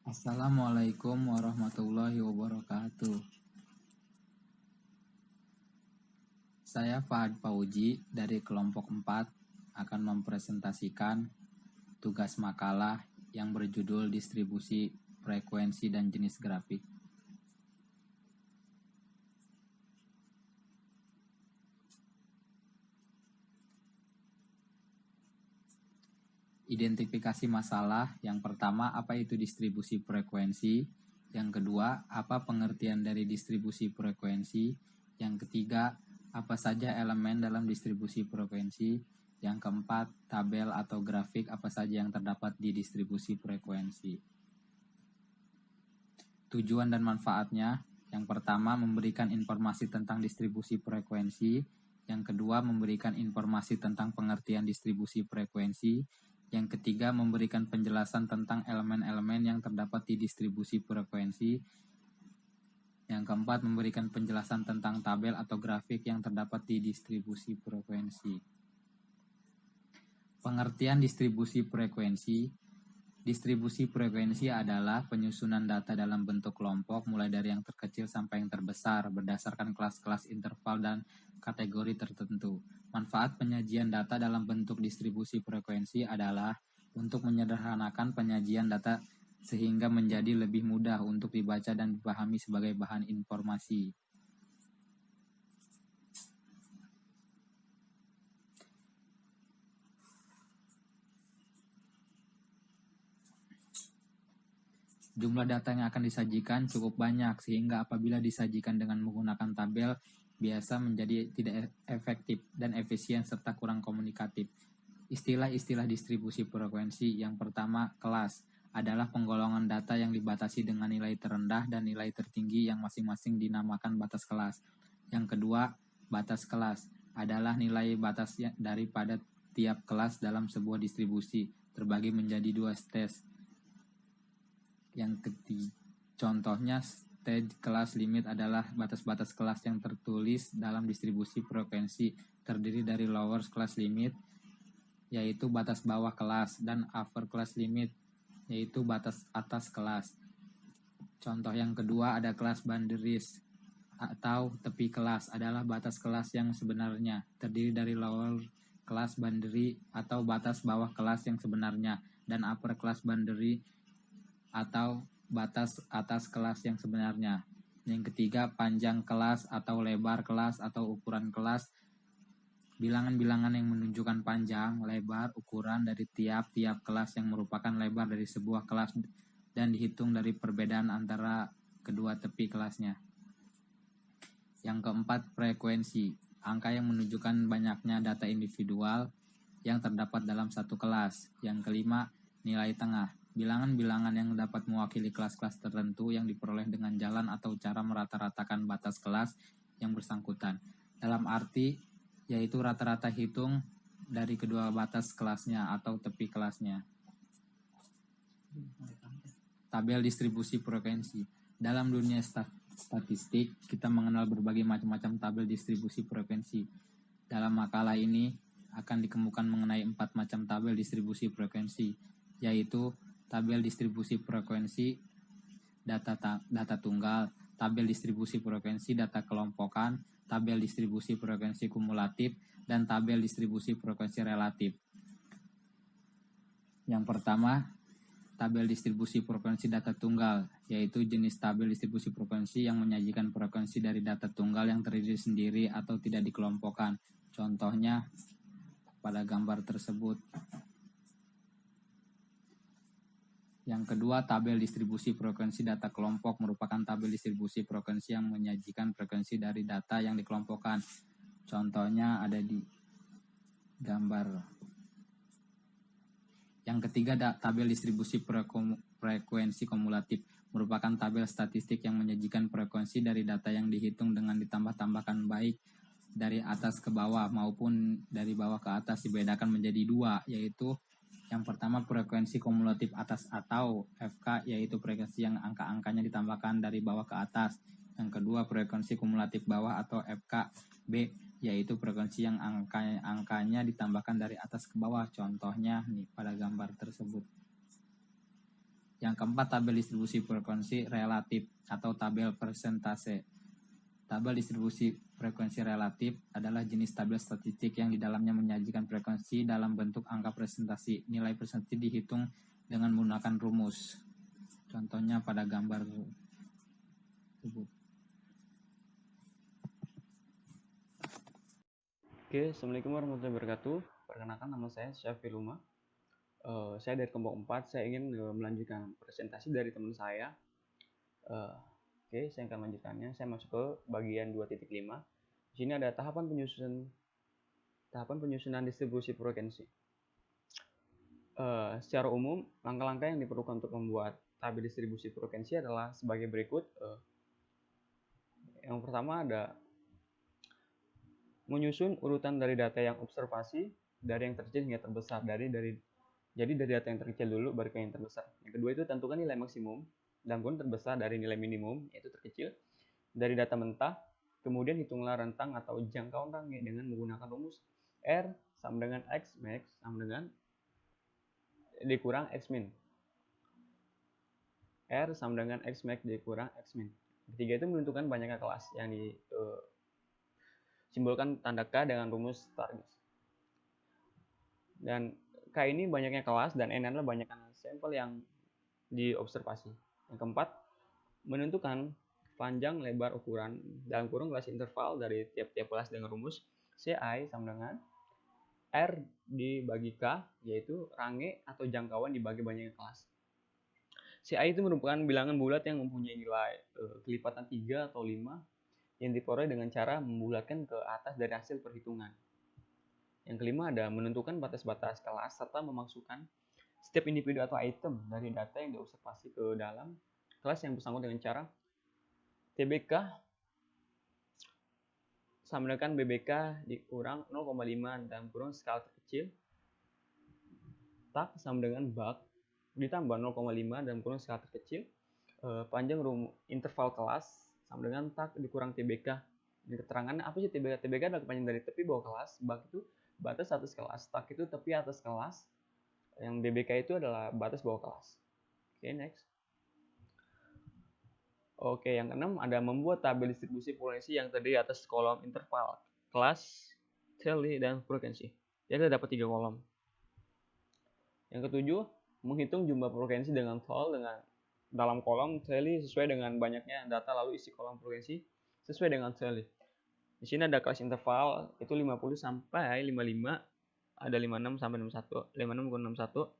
Assalamualaikum warahmatullahi wabarakatuh. Saya Fahad Fauji dari kelompok 4 akan mempresentasikan tugas makalah yang berjudul distribusi frekuensi dan jenis grafik. Identifikasi masalah. Yang pertama, apa itu distribusi frekuensi? Yang kedua, apa pengertian dari distribusi frekuensi? Yang ketiga, apa saja elemen dalam distribusi frekuensi? Yang keempat, tabel atau grafik apa saja yang terdapat di distribusi frekuensi? Tujuan dan manfaatnya. Yang pertama, memberikan informasi tentang distribusi frekuensi. Yang kedua, memberikan informasi tentang pengertian distribusi frekuensi. Yang ketiga, memberikan penjelasan tentang elemen-elemen yang terdapat di distribusi frekuensi. Yang keempat, memberikan penjelasan tentang tabel atau grafik yang terdapat di distribusi frekuensi. Pengertian distribusi frekuensi. Distribusi frekuensi adalah penyusunan data dalam bentuk kelompok mulai dari yang terkecil sampai yang terbesar berdasarkan kelas-kelas interval dan kategori tertentu. Manfaat penyajian data dalam bentuk distribusi frekuensi adalah untuk menyederhanakan penyajian data sehingga menjadi lebih mudah untuk dibaca dan dipahami sebagai bahan informasi. Jumlah data yang akan disajikan cukup banyak sehingga apabila disajikan dengan menggunakan tabel biasa menjadi tidak efektif dan efisien serta kurang komunikatif. Istilah-istilah distribusi frekuensi. Yang pertama, kelas adalah penggolongan data yang dibatasi dengan nilai terendah dan nilai tertinggi yang masing-masing dinamakan batas kelas. Yang kedua, batas kelas adalah nilai batas daripada tiap kelas dalam sebuah distribusi terbagi menjadi dua stage. Yang ketiga, contohnya stage kelas limit adalah batas-batas kelas yang tertulis dalam distribusi frekuensi terdiri dari lower class limit yaitu batas bawah kelas dan upper class limit yaitu batas atas kelas. Contoh yang kedua ada kelas boundaries atau tepi kelas adalah batas kelas yang sebenarnya terdiri dari lower class boundary atau batas bawah kelas yang sebenarnya dan upper class boundary atau batas atas kelas yang sebenarnya. Yang ketiga, panjang kelas atau lebar kelas atau ukuran kelas. Bilangan-bilangan yang menunjukkan panjang, lebar, ukuran dari tiap-tiap kelas yang merupakan lebar dari sebuah kelas dan dihitung dari perbedaan antara kedua tepi kelasnya. Yang keempat, frekuensi. Angka yang menunjukkan banyaknya data individual yang terdapat dalam satu kelas. Yang kelima, nilai tengah. Bilangan-bilangan yang dapat mewakili kelas-kelas tertentu yang diperoleh dengan jalan atau cara merata-ratakan batas kelas yang bersangkutan. Dalam arti, yaitu rata-rata hitung dari kedua batas kelasnya atau tepi kelasnya. Tabel distribusi frekuensi. Dalam dunia statistik, kita mengenal berbagai macam-macam tabel distribusi frekuensi. Dalam makalah ini akan dikemukakan mengenai 4 macam tabel distribusi frekuensi, yaitu tabel distribusi frekuensi data tunggal, tabel distribusi frekuensi data kelompokan, tabel distribusi frekuensi kumulatif, dan tabel distribusi frekuensi relatif. Yang pertama, tabel distribusi frekuensi data tunggal, yaitu jenis tabel distribusi frekuensi yang menyajikan frekuensi dari data tunggal yang terdiri sendiri atau tidak dikelompokkan. Contohnya pada gambar tersebut. Yang kedua, tabel distribusi frekuensi data kelompok merupakan tabel distribusi frekuensi yang menyajikan frekuensi dari data yang dikelompokkan. Contohnya ada di gambar. Yang ketiga, tabel distribusi frekuensi kumulatif merupakan tabel statistik yang menyajikan frekuensi dari data yang dihitung dengan ditambah-tambahkan baik dari atas ke bawah maupun dari bawah ke atas dibedakan menjadi dua, yaitu yang pertama frekuensi kumulatif atas atau FK, yaitu frekuensi yang angka-angkanya ditambahkan dari bawah ke atas. Yang kedua frekuensi kumulatif bawah atau FKB, yaitu frekuensi yang angkanya ditambahkan dari atas ke bawah. Contohnya nih pada gambar tersebut. Yang keempat, tabel distribusi frekuensi relatif atau tabel persentase. Tabel distribusi frekuensi relatif adalah jenis tabel statistik yang di dalamnya menyajikan frekuensi dalam bentuk angka presentasi. Nilai presentasi dihitung dengan menggunakan rumus. Contohnya pada gambar tersebut. Oke, Assalamualaikum warahmatullahi wabarakatuh. Perkenalkan, nama saya Syafil Uma. Saya dari kelompok 4. Saya ingin melanjutkan presentasi dari teman saya. Oke, saya akan melanjutkannya. Saya masuk ke bagian 2.5. Di sini ada tahapan penyusunan distribusi frekuensi. Secara umum, langkah-langkah yang diperlukan untuk membuat tabel distribusi frekuensi adalah sebagai berikut. Yang pertama ada menyusun urutan dari data yang observasi dari yang terkecil hingga terbesar. Jadi dari data yang terkecil dulu baru ke yang terbesar. Yang kedua itu tentukan nilai maksimum dan pun terbesar dari nilai minimum, yaitu terkecil, dari data mentah. Kemudian hitunglah rentang atau jangkauan range dengan menggunakan rumus R sama dengan X max sama dengan dikurang X min. R sama dengan X max dikurang X min. Ketiga itu menentukan banyaknya kelas yang simbolkan tanda K dengan rumus target. Dan K ini banyaknya kelas dan N adalah banyaknya sampel yang diobservasi. Yang keempat, menentukan panjang lebar ukuran dalam kurung kelas interval dari tiap-tiap kelas dengan rumus CI sama dengan R dibagi K, yaitu range atau jangkauan dibagi banyaknya kelas. CI itu merupakan bilangan bulat yang mempunyai nilai kelipatan 3 atau 5 yang diperoleh dengan cara membulatkan ke atas dari hasil perhitungan. Yang kelima ada menentukan batas-batas kelas serta memasukkan setiap individu atau item dari data yang diobservasi ke dalam kelas yang bersangkutan dengan cara TBK sama dengan BBK dikurang 0,5 dalam kurung skala terkecil, tak sama dengan bak ditambah 0,5 dalam kurung skala terkecil, panjang interval kelas sama dengan tak dikurang TBK. Ini keterangannya apa sih TBK? TBK adalah kepanjangan dari tepi bawah kelas, bak itu batas atas kelas, tak itu tepi atas kelas, yang BBK itu adalah batas bawah kelas. Oke, next. Oke, yang keenam ada membuat tabel distribusi frekuensi yang terdiri atas kolom interval, kelas, tally, dan frekuensi. Jadi dapat 3 kolom. Yang ketujuh, menghitung jumlah frekuensi dengan tol dengan dalam kolom tally sesuai dengan banyaknya data, lalu isi kolom frekuensi sesuai dengan tally. Di sini ada kelas interval itu 50 sampai 55, ada 56 sampai 61, 56 ke 61.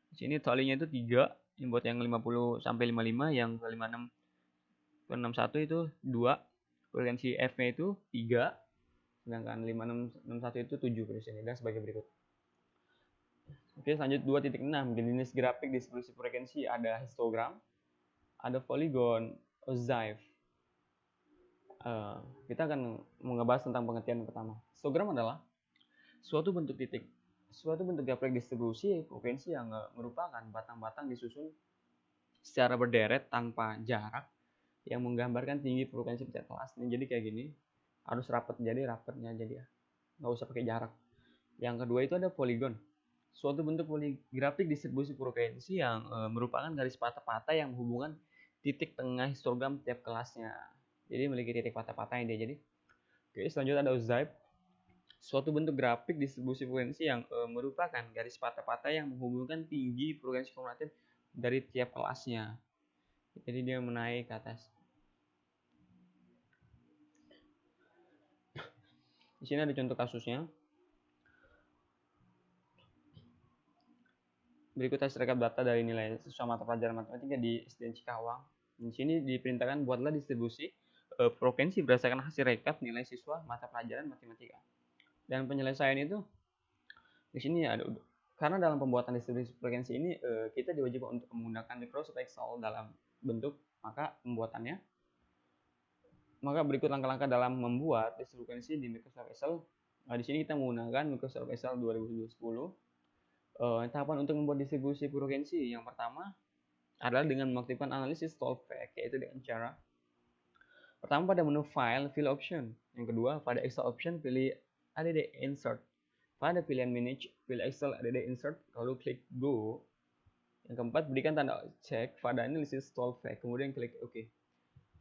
Di sini tally-nya itu 3, yang buat yang 50 sampai 55, yang 56 ke 61 itu 2. Frekuensi F-nya itu 3, sedangkan 56 61 itu 7 di sini, dan sebagai berikut. Oke, selanjut 2.6, jenis grafik distribusi frekuensi ada histogram, ada polygon, ogive. Kita akan mengebahas tentang pengertian pertama. Histogram adalah suatu bentuk grafik distribusi frekuensi yang merupakan batang-batang disusun secara berderet tanpa jarak yang menggambarkan tinggi frekuensi setiap kelas. Jadi kayak gini, harus rapat, jadi rapatnya jadi ya, nggak usah pakai jarak. Yang kedua itu ada polygon, suatu bentuk grafik distribusi frekuensi yang merupakan garis patah-patah yang menghubungkan titik tengah histogram tiap kelasnya. Jadi memiliki titik patah-patah yang dia jadi. Oke, selanjutnya ada ogive, suatu bentuk grafik distribusi frekuensi yang merupakan garis patah-patah yang menghubungkan tinggi frekuensi kumulatif dari tiap kelasnya. Jadi dia menaik ke atas. Di sini ada contoh kasusnya. Berikut hasil rekap data dari nilai siswa mata pelajaran matematika di SDN Cikawang. Di sini diperintahkan buatlah distribusi frekuensi berdasarkan hasil rekap nilai siswa mata pelajaran matematika. Dan penyelesaian itu di sini ada, karena dalam pembuatan distribusi frekuensi ini kita diwajibkan untuk menggunakan Microsoft Excel dalam bentuk maka berikut langkah-langkah dalam membuat distribusi frekuensi di Microsoft Excel. Di sini kita menggunakan Microsoft Excel 2010. Tahapan untuk membuat distribusi frekuensi yang pertama adalah dengan mengaktifkan analisis Solveig, yaitu dengan cara pertama pada menu File, Fill Option. Yang kedua pada Excel Option pilih ADD Insert. Pada pilihan Manage, pilih Excel ADD Insert, lalu klik Go. Yang keempat, berikan tanda cek pada uninstall flag, kemudian klik OK.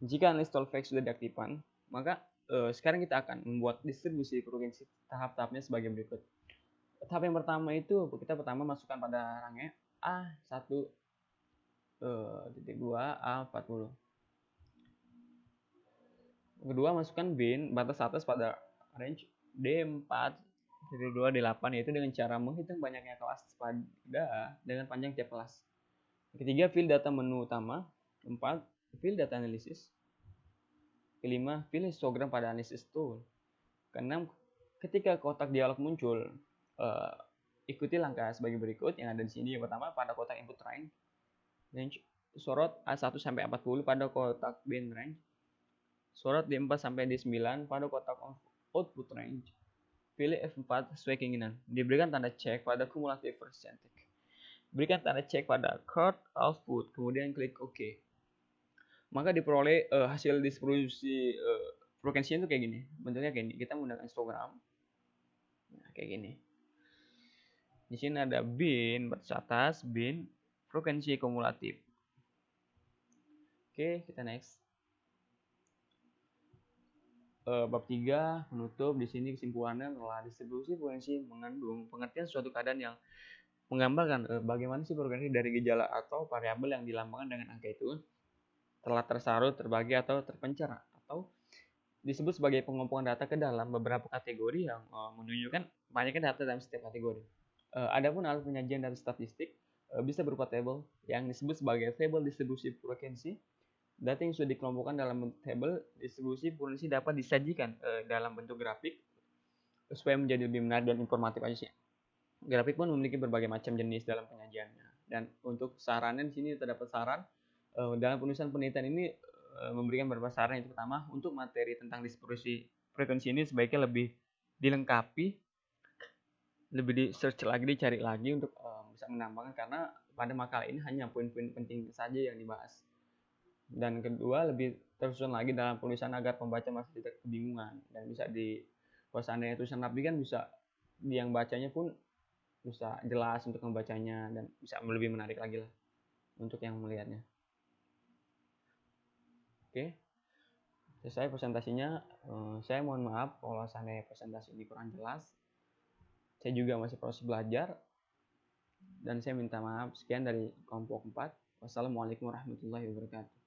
Jika uninstall flag sudah diaktifkan, maka sekarang kita akan membuat distribusi frekuensi tahap-tahapnya sebagai berikut. Tahap yang pertama itu kita pertama masukkan pada rangnya A1.2 A40. Kedua, masukkan bin batas atas pada range D4.2 D8, yaitu dengan cara menghitung banyaknya kelas dengan panjang tiap kelas. Ketiga, fill data menu utama. 4, fill data analysis. Kelima, fill histogram pada analysis tool. Keenam, ketika kotak dialog muncul, ikuti langkah sebagai berikut yang ada di sini. Yang pertama, pada kotak input range sorot A1 sampai A40 pada kotak bin range. Sorot D4 sampai D9 pada kotak output range. Pilih F4 sesuai keinginan. Diberikan tanda cek pada cumulative percentage. Berikan tanda cek pada chord output, kemudian klik OK. Maka diperoleh hasil distribusi frekuensinya itu kayak gini. Bentuknya kayak gini. Kita menggunakan histogram. Nah, kayak gini. Di sini ada bin batas atas, bin frekuensi kumulatif. Oke, kita next. Bab 3 menutup. Di sini kesimpulannya adalah distribusi frekuensi mengandung pengertian suatu keadaan yang menggambarkan bagaimana sih frekuensi dari gejala atau variabel yang dilambangkan dengan angka itu telah tersarut, terbagi atau terpencar, atau disebut sebagai pengumpulan data ke dalam beberapa kategori yang menunjukkan banyaknya data dalam setiap kategori. Adapun alat penyajian data statistik bisa berupa tabel yang disebut sebagai tabel distribusi frekuensi. Data yang sudah dikelompokkan dalam bentuk tabel distribusi frekuensi dapat disajikan dalam bentuk grafik supaya menjadi lebih menarik dan informatif aja sih. Grafik pun memiliki berbagai macam jenis dalam penyajiannya. Dan untuk sarannya di sini terdapat saran dalam penulisan penelitian ini memberikan beberapa saran. Yang pertama, untuk materi tentang distribusi frekuensi ini sebaiknya lebih dilengkapi, lebih di search lagi, dicari lagi untuk bisa menambahkan, karena pada makalah ini hanya poin-poin penting saja yang dibahas. Dan kedua, lebih tersusun lagi dalam penulisan agar pembaca masih tidak kebingungan, dan bisa kalau seandainya tulisan rapi kan bisa yang bacanya pun bisa jelas untuk membacanya dan bisa lebih menarik lagi lah untuk yang melihatnya. Oke, selesai presentasinya. Saya mohon maaf kalau seandainya presentasi ini kurang jelas. Saya juga masih proses belajar dan saya minta maaf. Sekian dari kelompok 4. Wassalamualaikum warahmatullahi wabarakatuh.